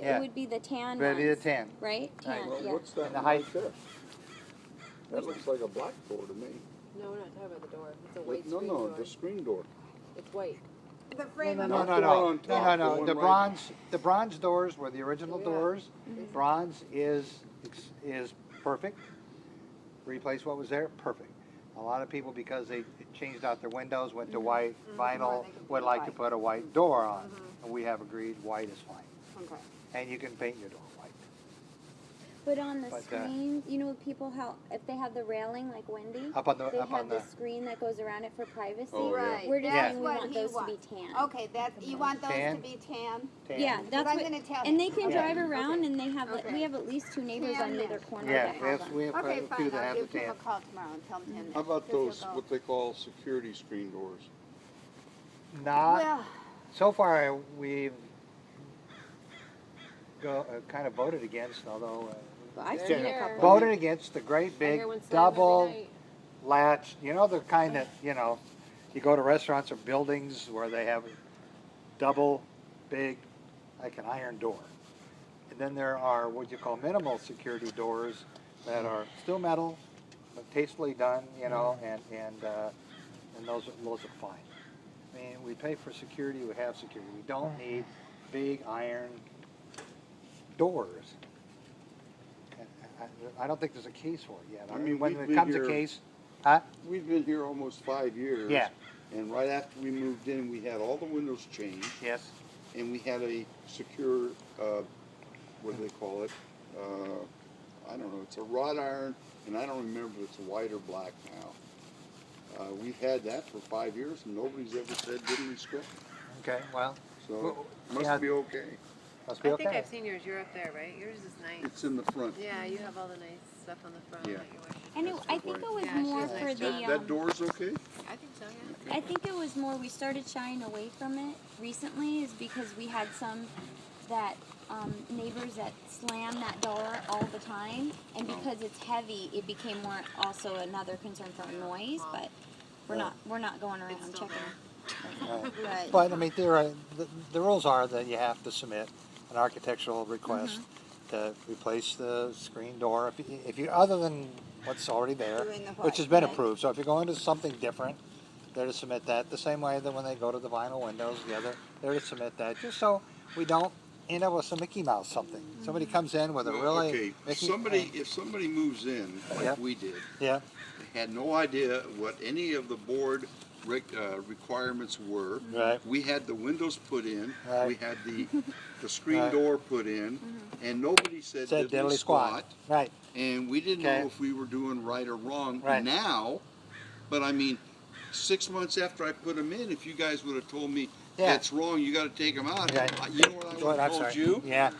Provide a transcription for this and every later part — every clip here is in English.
it would be the tan That'd be the ones, tan. right? Tan, Well, yeah. what's that And the one height. right there? That looks like a black door to me. No, we're not talking about the door. It's a white No, screen no, door. the screen door. It's white. The frame. No, Not no, the no, one no, on no, top, no, the no. one The right- bronze doors were the original Yeah. doors. Mm-hmm. Bronze is perfect. Replace what was there, perfect. A lot of people, because they changed out their windows, went to white vinyl, would like to put a white door on, and we have agreed white is fine. Okay. And you can paint your door white. But on the But, screen, you know, people how if they have the railing like Wendy, Up on the they up have on the the screen that goes around it for privacy. Oh, yeah. Right. We're just Yeah. saying we That's want what he those to wants. be tan. Okay, you want those Tan? to be tan? tan. Yeah, that's I'm what. gonna tell And him. they can Yeah. drive around, Okay. and they have Okay. we have at least 2 neighbors Tan on then. either corner Yeah, that have we them. have Okay, a few fine, that I'll have the give him a tan. call tomorrow and tell him How about This will those, go. what they call security screen doors? Not Well, so far. We've kind of voted against, although. I've They're seen a here. couple. Voted against the great I big hear one slam double every night. latch, you know, the kind that, you know, you go to restaurants or buildings where they have double big, like an iron door. And then there are what you call minimal security doors that are still metal, but tastefully done, you know, and those are fine. I mean, we pay for security, we have security. We don't need big iron doors. I don't think there's a case for it yet. I mean, when we've it been comes here- a case, huh? We've been here almost 5 years. Yeah. And right after we moved in, we had all the windows changed, Yes. and we had a secure, what do they call it? I don't know, it's a wrought iron, and I don't remember if it's white or black now. We've had that for 5 years, and nobody's ever said didn't respect it. Okay. Well, So, Well, must yeah. be okay. must be I okay. think I've seen yours. You're up there, right? Yours is nice. It's in the front. Yeah, you have all the nice stuff on the front Yeah. that you wish. And it, I think it was Yeah, she more does a for nice the. job. That door's okay? I think so, yeah. I think it was more we started shying away from it recently is because we had some that neighbors that slam that door all the time, and because it's heavy, it became more also another concern for noise. But we're not going around It's still checking. right. But I mean, the rules are that you have to submit an architectural request to replace the screen door. If you other than what's already there, Doing the which has white, been right. approved. So if you're going to something different, they're to submit that the same way that when they go to the vinyl windows, they're to submit that, just so we don't end up with some Mickey Mouse something. Somebody comes in with a Well, really okay, Mickey. if somebody moves in, like Yep. we did, Yeah. they had no idea what any of the board requirements were. Right. We had the windows put in, Right. we had the screen Right. door put in, and nobody said Said diddly diddly squat. Right. and we didn't Okay. know if we were doing right or wrong Right. now, but I mean, 6 months after I put them in, if you guys would have told me Yeah. that's wrong, you gotta take them out, Yeah. you know what I would I'm have told sorry. you? Yeah.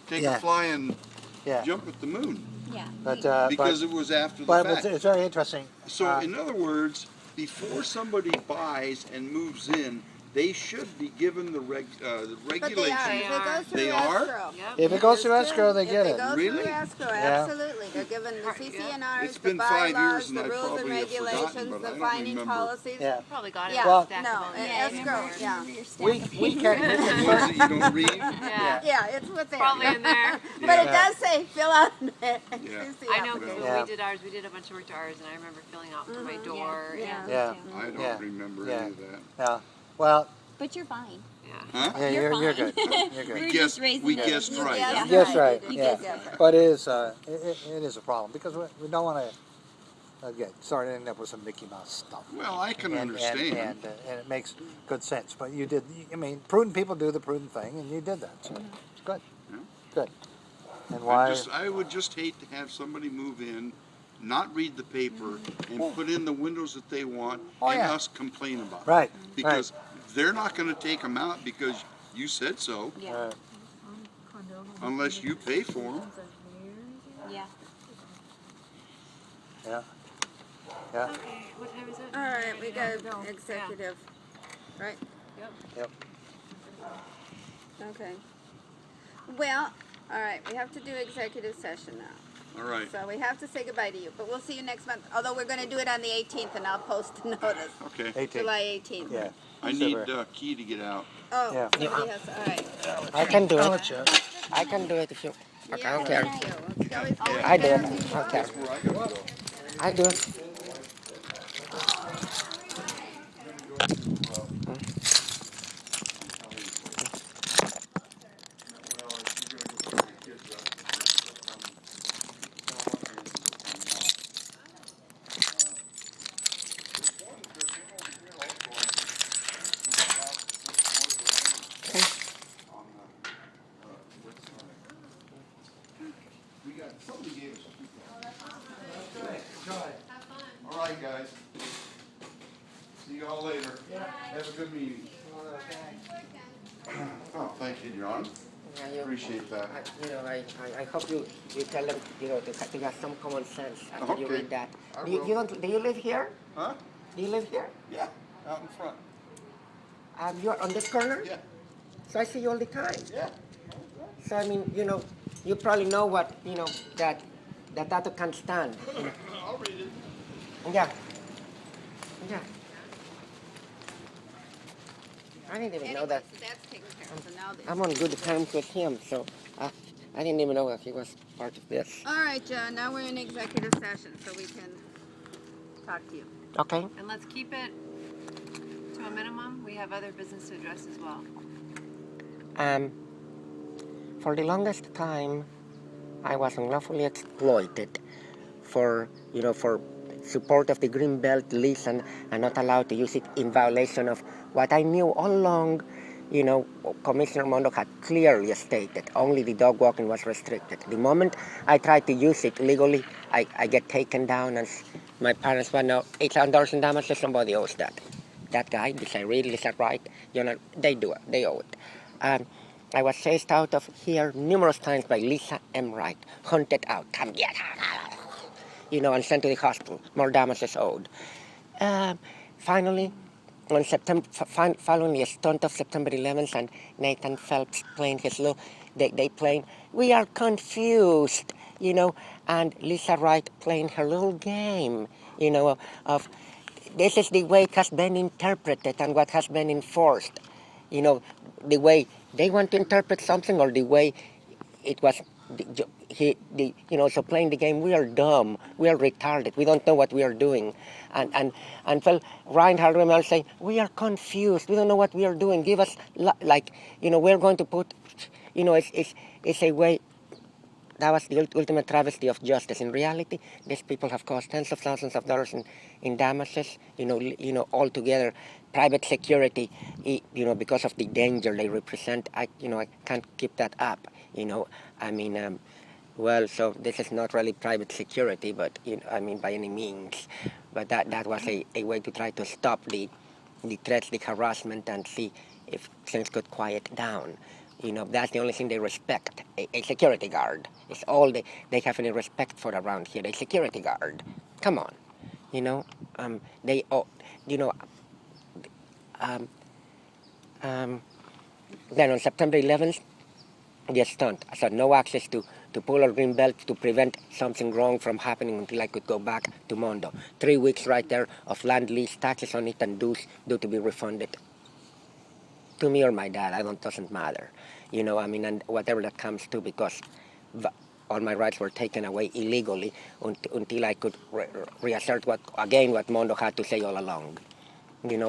Take Yeah. a flying Yeah. jump at the moon, Yeah. But because it was after the but fact. it's very interesting. So in other words, before somebody buys and moves in, they should be given the But they are. regulations. If it goes through They are? escrow. Yep. If it goes through Yes, escrow, they if get it it. goes Really? through escrow, Yeah. absolutely. They're given the Right, CCNRs, It's the been 5 years bylaws, and the I rules and probably have forgotten, regulations, but I the don't finding remember. policies. Yeah. Probably got it. Yeah, Well- stacked no, above and it. escrow, yeah. We can. The ones that you don't read? Yeah. Yeah, it's what's there. Probably in there. But it Yeah. does say fill out the Yeah. CC I know because when Yeah. we did ours, we did a bunch of work to ours, and I remember filling out for my door. Mm-hmm. Yeah. And, Yeah. I don't Yeah. remember Yeah. any of that. Yeah. Well, But you're fine. yeah. Huh? yeah, You're you're fine. good. You're We good. were guessed- just raising we the- guessed right, Yeah. huh? Yes, right. You Yeah. did guess right. But it is a problem because we don't want to again start ending up with some Mickey Mouse stuff. Well, I can And understand. it makes good sense. But you did. I mean, prudent people do the prudent thing, and you did that. So it's good. Yeah. Good. And why? I would just hate to have somebody move in, not read the paper, and put in the windows that they want, Oh, and yeah. us complain about it. Right. Because they're not gonna take them out because you said so, Yeah. unless you pay for them. Yeah. Yeah. Yeah. Okay, what time is it? All right, we got executive, right? Yep. Okay. Well, all right, we have to do executive session now. All right, So we have to say goodbye to you, but we'll see you next month. Although we're going to do it on the 18th, and I'll post a notice. okay. 18. July 18th. Yeah. I need Key to get out. Oh, Yeah. somebody has, all right. I can do I'll it. let you. I can do it if you. Okay, I don't Yeah, care. thank you. Well, Kelly's gonna I do it. pass you I don't care. That's where I gotta go. I do it. Somebody gave us all right, guys. See you all later. Have a good meeting. Oh, thank you, John. Yeah, Appreciate that. I hope you tell them, to have some common sense after you Okay. read that. I Do you, will. you don't, do you live here? Huh? Do you live here? Yeah, out in front. You're on this corner? Yeah, So I see you all the time. yeah. So I mean, you probably know what, that tattoo can't stand. I'll read it. Yeah. Yeah. I didn't even know that. Anyway, so that's taken care of, so now this. I'm on good terms with him, so I didn't even know that he was part of this. All right, John, now we're in executive session, so we can talk to you. Okay. And let's keep it to a minimum. We have other business to address as well. For the longest time, I was unlawfully exploited for support of the Greenbelt lease and not allowed to use it in violation of what I knew all along. Commissioner Mondo had clearly stated only the dog walking was restricted. The moment I tried to use it legally, I get taken down, and my parents went, no, $800 in damages, somebody owes that. That guy, this I read, is that right? They do it, they owe it. I was chased out of here numerous times by Lisa M. Wright, hunted out, come get her, and sent to the hospital, more damages owed. Finally, on following a stunt of September 11th, and Nathan Phelps playing his little, they playing, we are confused, and Lisa Wright playing her little game, of this is the way it has been interpreted and what has been enforced. The way they want to interpret something, or the way it was, so playing the game, we are dumb, we are retarded, we don't know what we are doing. And well, Reinhard Rimmel saying, we are confused, we don't know what we are doing, give us, we're going to put, it's a way. That was the ultimate travesty of justice. In reality, these people have caused tens of thousands of dollars in damages, altogether. Private security, because of the danger they represent, I can't keep that up, so this is not really private security, but, by any means. But that was a way to try to stop the threats, the harassment, and see if things could quiet down. That's the only thing they respect, a security guard. It's all they have any respect for around here, a security guard. Come on, they, then on September 11th, the stunt. I said no access to pull or green belt to prevent something wrong from happening until I could go back to Mondo. 3 weeks right there of land lease, taxes on it, and dues due to be refunded. To me or my dad, doesn't matter. And whatever that comes to, because all my rights were taken away illegally until I could reassert what Mondo had to say all along.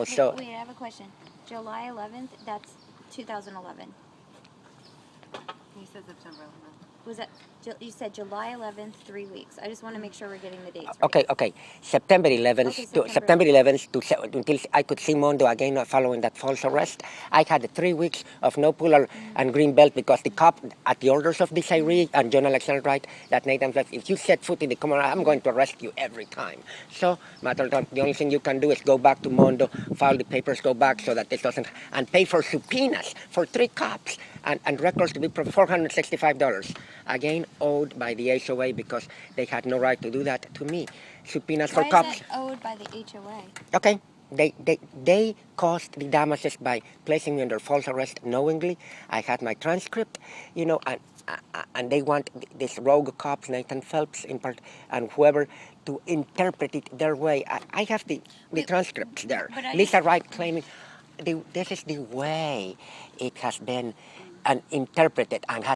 So. Wait, I have a question. July 11th, that's 2011. He said September 11th. Was that, you said July 11th, 3 weeks. I just want to make sure we're getting the dates right. Okay. September 11th Okay, to September 11th until I could see Mondo again following that false arrest. I had 3 weeks of no puller and green belt because the cop, at the orders of this Irie and John Alexander Wright, that Nathan said, if you set foot in the Commonwealth, I'm going to arrest you every time. So, the only thing you can do is go back to Mondo, file the papers, go back so that this doesn't, and pay for subpoenas for 3 cops and records to be for $465. Again, owed by the HOA because they had no right to do that to me. Subpoenas for Why cops. is that owed by the HOA? Okay. They caused the damages by placing me under false arrest knowingly. I had my transcript, and they want this rogue cops, Nathan Phelps in part, and whoever, to interpret it their way. I have the transcripts there. Lisa Wright claiming, this is the way it has been interpreted and